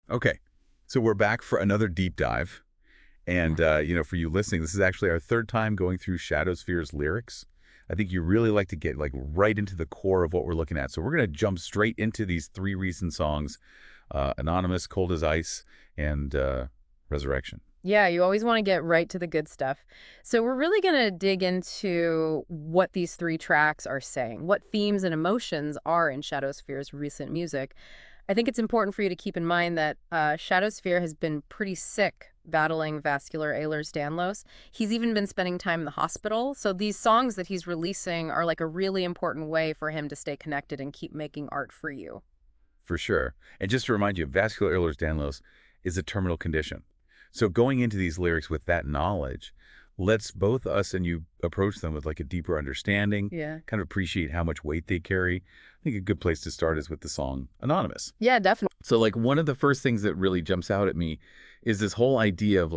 Okay, so we're back for another deep dive. And, for you listening, this is actually our third time going through Shadowsphere's lyrics. I think you really like to get right into the core of what we're looking at. So we're going to jump straight into these three recent songs, Anonymous, Cold as Ice, and Resurrection. Yeah, you always want to get right to the good stuff. So we're really going to dig into what these three tracks are saying, what themes and emotions are in Shadowsphere's recent music. I think it's important for you to keep in mind that Shadowsphere has been pretty sick battling vascular Ehlers-Danlos. He's even been spending time in the hospital. So these songs that he's releasing are like a really important way for him to stay connected and keep making art for you. For sure. And just to remind you, vascular Ehlers-Danlos is a terminal condition. So going into these lyrics with that knowledge lets both us and you approach them with a deeper understanding, Yeah. kind of appreciate how much weight they carry. I think a good place to start is with the song Anonymous. Yeah, definitely. So one of the first things that really jumps out at me is this whole idea of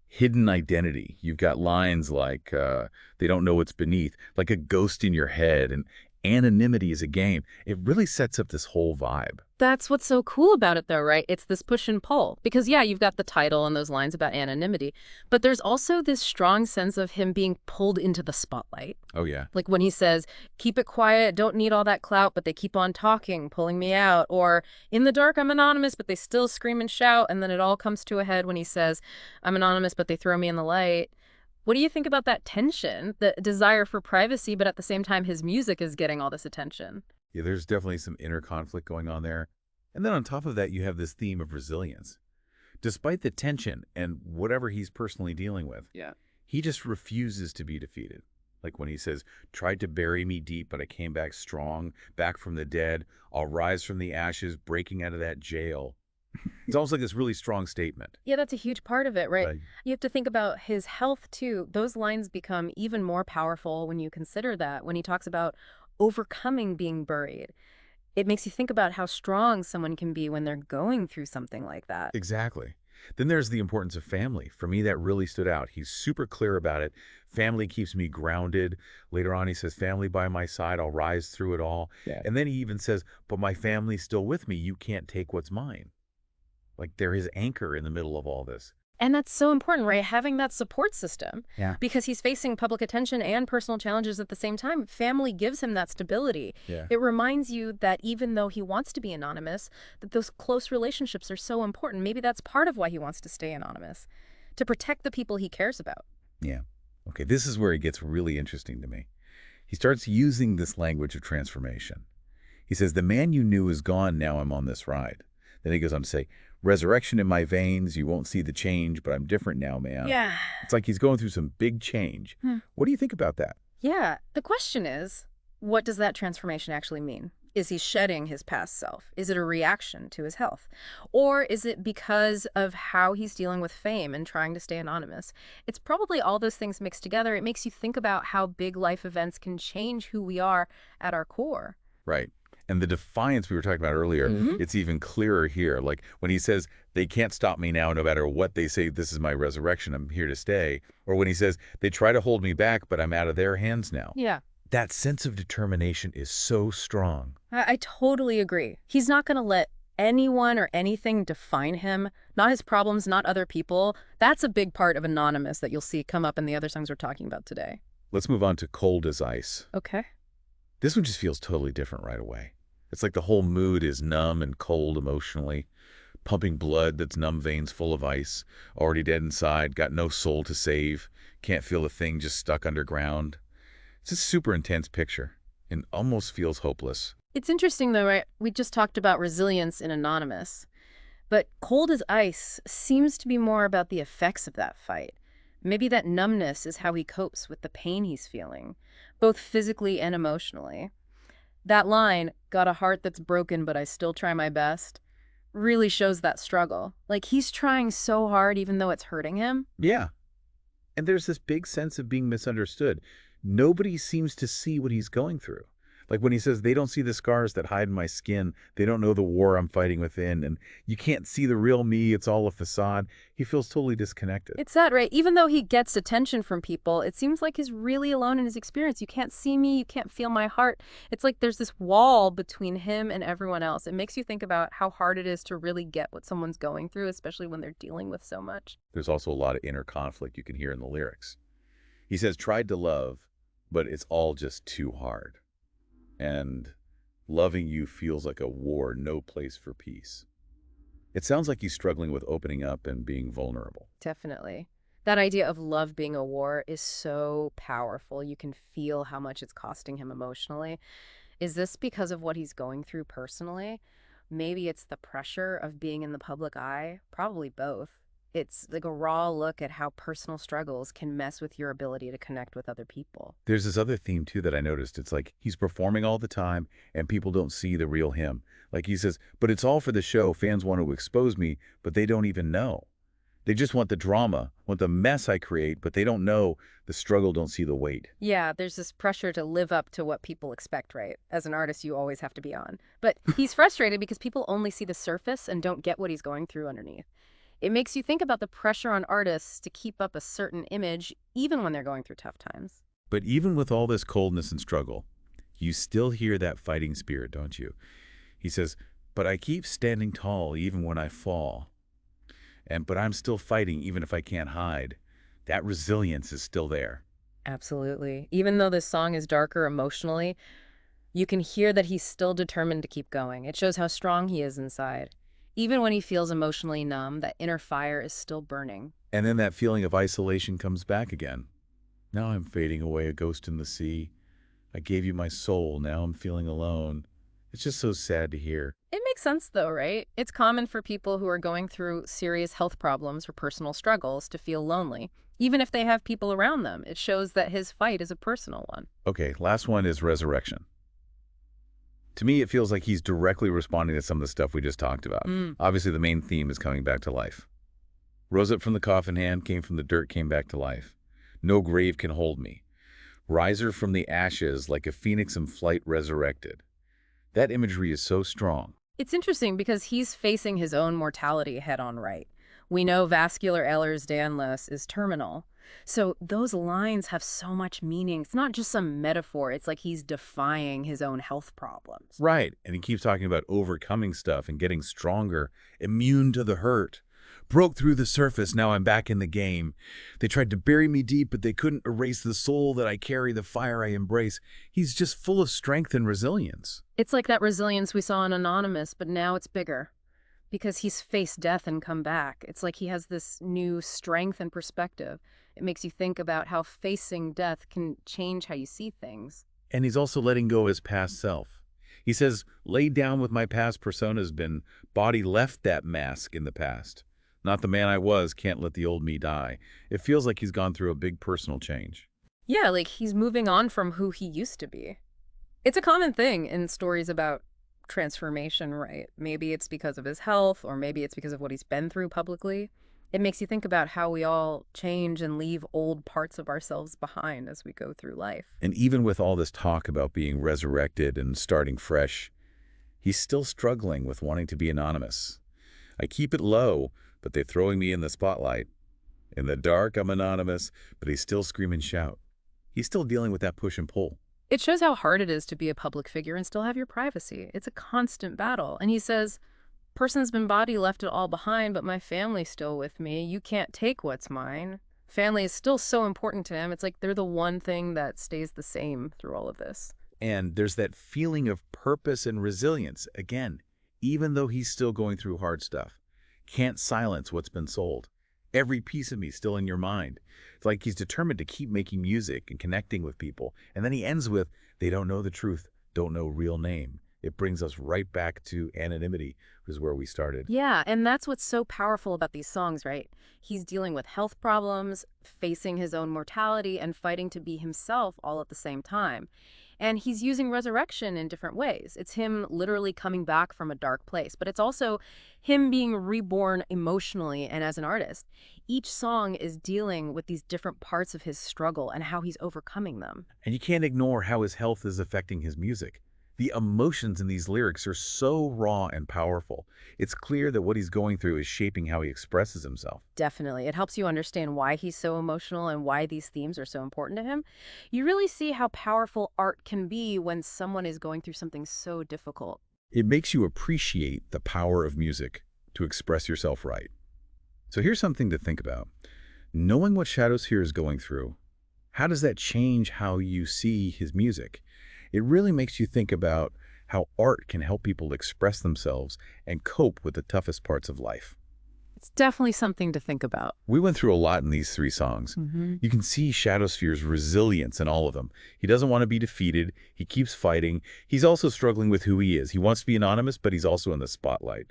hidden identity. You've got lines they don't know what's beneath, like a ghost in your head, and anonymity is a game. It really sets up this whole vibe. That's what's so cool about it, though, right? It's this push and pull. Because, yeah, you've got the title and those lines about anonymity, but there's also this strong sense of him being pulled into the spotlight. Oh, yeah. Like when he says, keep it quiet, don't need all that clout, but they keep on talking, pulling me out. Or in the dark, I'm anonymous, but they still scream and shout. And then it all comes to a head when he says, I'm anonymous, but they throw me in the light. What do you think about that tension, the desire for privacy, but at the same time, his music is getting all this attention? Yeah, there's definitely some inner conflict going on there. And then on top of that, you have this theme of resilience. Despite the tension and whatever he's personally dealing with, Yeah. he just refuses to be defeated. Like when he says, tried to bury me deep, but I came back strong, back from the dead. I'll rise from the ashes, breaking out of that jail. It's almost like this really strong statement. Yeah, that's a huge part of it, right? Right. You have to think about his health too. Those lines become even more powerful when you consider that, when he talks about overcoming being buried. It makes you think about how strong someone can be when they're going through something like that. Exactly. Then there's the importance of family. For me, that really stood out. He's super clear about it. Family keeps me grounded. Later on, he says, family by my side, I'll rise through it all. Yeah. And then he even says, but my family's still with me. You can't take what's mine. Like they're his anchor in the middle of all this. And that's so important, right? Having that support system. Yeah. Because he's facing public attention and personal challenges at the same time. Family gives him that stability. Yeah. It reminds you that even though he wants to be anonymous, that those close relationships are so important. Maybe that's part of why he wants to stay anonymous, to protect the people he cares about. Yeah. Okay, this is where it gets really interesting to me. He starts using this language of transformation. He says, the man you knew is gone, now I'm on this ride. Then he goes on to say, resurrection in my veins, you won't see the change, but I'm different now, man. Yeah. It's like he's going through some big change. What do you think about that? Yeah. The question is, what does that transformation actually mean? Is he shedding his past self? Is it a reaction to his health? Or is it because of how he's dealing with fame and trying to stay anonymous? It's probably all those things mixed together. It makes you think about how big life events can change who we are at our core. Right. And the defiance we were talking about earlier, it's even clearer here. Like when he says, they can't stop me now, no matter what they say, this is my resurrection, I'm here to stay. Or when he says, they try to hold me back, but I'm out of their hands now. Yeah. That sense of determination is so strong. I totally agree. He's not going to let anyone or anything define him, not his problems, not other people. That's a big part of Anonymous that you'll see come up in the other songs we're talking about today. Let's move on to Cold as Ice. Okay. This one just feels totally different right away. It's like the whole mood is numb and cold emotionally, pumping blood that's numb veins full of ice, already dead inside, got no soul to save, can't feel a thing, just stuck underground. It's a super intense picture and almost feels hopeless. It's interesting, though, right? We just talked about resilience in Anonymous, but Cold as Ice seems to be more about the effects of that fight. Maybe that numbness is how he copes with the pain he's feeling, both physically and emotionally. That line, got a heart that's broken, but I still try my best, really shows that struggle. Like he's trying so hard even though it's hurting him. Yeah. And there's this big sense of being misunderstood. Nobody seems to see what he's going through. Like when he says, they don't see the scars that hide in my skin. They don't know the war I'm fighting within. And you can't see the real me. It's all a facade. He feels totally disconnected. It's that, right? Even though he gets attention from people, it seems like he's really alone in his experience. You can't see me, you can't feel my heart. It's like there's this wall between him and everyone else. It makes you think about how hard it is to really get what someone's going through, especially when they're dealing with so much. There's also a lot of inner conflict you can hear in the lyrics. He says, tried to love, but it's all just too hard. And loving you feels like a war, no place for peace. It sounds like he's struggling with opening up and being vulnerable. Definitely. That idea of love being a war is so powerful. You can feel how much it's costing him emotionally. Is this because of what he's going through personally? Maybe it's the pressure of being in the public eye. Probably both. It's like a raw look at how personal struggles can mess with your ability to connect with other people. There's this other theme, too, that I noticed. It's like he's performing all the time, and people don't see the real him. Like he says, but it's all for the show. Fans want to expose me, but they don't even know. They just want the drama, want the mess I create, but they don't know the struggle, don't see the weight. Yeah, there's this pressure to live up to what people expect, right? As an artist, you always have to be on. But he's frustrated because people only see the surface and don't get what he's going through underneath. It makes you think about the pressure on artists to keep up a certain image, even when they're going through tough times. But even with all this coldness and struggle, you still hear that fighting spirit, don't you? He says, but I keep standing tall even when I fall. But I'm still fighting even if I can't hide. That resilience is still there. Absolutely. Even though this song is darker emotionally, you can hear that he's still determined to keep going. It shows how strong he is inside. Even when he feels emotionally numb, that inner fire is still burning. And then that feeling of isolation comes back again. Now I'm fading away, a ghost in the sea. I gave you my soul, now I'm feeling alone. It's just so sad to hear. It makes sense though, right? It's common for people who are going through serious health problems or personal struggles to feel lonely, even if they have people around them. It shows that his fight is a personal one. Okay, last one is resurrection. To me, it feels like he's directly responding to some of the stuff we just talked about. Obviously, the main theme is coming back to life. Rose up from the coffin hand, came from the dirt, came back to life. No grave can hold me. Riser from the ashes, like a phoenix in flight resurrected. That imagery is so strong. It's interesting because he's facing his own mortality head-on right. We know vascular Ehlers-Danlos is terminal. So those lines have so much meaning. It's not just some metaphor. It's like he's defying his own health problems. Right, and he keeps talking about overcoming stuff and getting stronger, immune to the hurt. Broke through the surface, now I'm back in the game. They tried to bury me deep, but they couldn't erase the soul that I carry, the fire I embrace. He's just full of strength and resilience. It's like that resilience we saw in Anonymous, but now it's bigger. Because he's faced death and come back. It's like he has this new strength and perspective. It makes you think about how facing death can change how you see things. And he's also letting go of his past self. He says, laid down with my past persona's been, body left that mask in the past. Not the man I was, can't let the old me die. It feels like he's gone through a big personal change. Yeah, like he's moving on from who he used to be. It's a common thing in stories about transformation, right? Maybe it's because of his health, or maybe it's because of what he's been through publicly. It makes you think about how we all change and leave old parts of ourselves behind as we go through life. And even with all this talk about being resurrected and starting fresh, he's still struggling with wanting to be anonymous. I keep it low, but they're throwing me in the spotlight. In the dark, I'm anonymous, but he's still scream and shout. He's still dealing with that push and pull. It shows how hard it is to be a public figure and still have your privacy. It's a constant battle. And he says, person's been body left it all behind, but my family's still with me. You can't take what's mine. Family is still so important to him. It's like they're the one thing that stays the same through all of this. And there's that feeling of purpose and resilience. Again, even though he's still going through hard stuff. Can't silence what's been sold. Every piece of me still in your mind. It's like he's determined to keep making music and connecting with people. And then he ends with, they don't know the truth, don't know real name. It brings us right back to anonymity, which is where we started. Yeah, and that's what's so powerful about these songs, right? He's dealing with health problems, facing his own mortality, and fighting to be himself all at the same time. And he's using resurrection in different ways. It's him literally coming back from a dark place, but it's also him being reborn emotionally and as an artist. Each song is dealing with these different parts of his struggle and how he's overcoming them. And you can't ignore how his health is affecting his music. The emotions in these lyrics are so raw and powerful. It's clear that what he's going through is shaping how he expresses himself. Definitely. It helps you understand why he's so emotional and why these themes are so important to him. You really see how powerful art can be when someone is going through something so difficult. It makes you appreciate the power of music to express yourself right. So here's something to think about. Knowing what Shadowsphere is going through, how does that change how you see his music? It really makes you think about how art can help people express themselves and cope with the toughest parts of life. It's definitely something to think about. We went through a lot in these three songs. You can see Shadowsphere's resilience in all of them. He doesn't want to be defeated. He keeps fighting. He's also struggling with who he is. He wants to be anonymous, but he's also in the spotlight.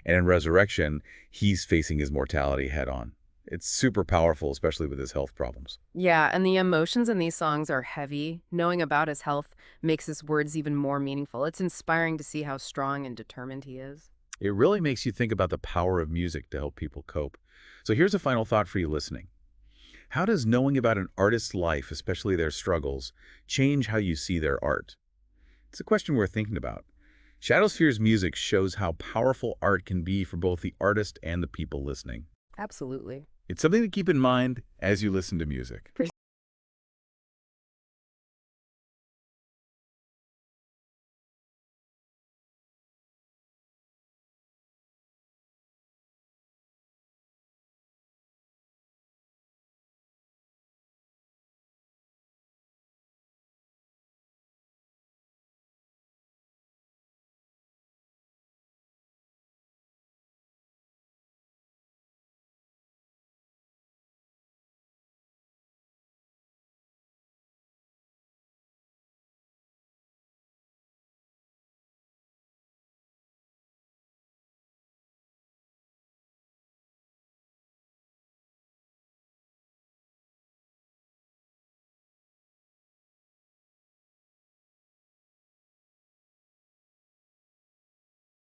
And in Resurrection, he's facing his mortality head on. It's super powerful, especially with his health problems. Yeah, and the emotions in these songs are heavy. Knowing about his health makes his words even more meaningful. It's inspiring to see how strong and determined he is. It really makes you think about the power of music to help people cope. So here's a final thought for you listening. How does knowing about an artist's life, especially their struggles, change how you see their art? It's a question worth thinking about. Shadowsphere's music shows how powerful art can be for both the artist and the people listening. Absolutely. It's something to keep in mind as you listen to music.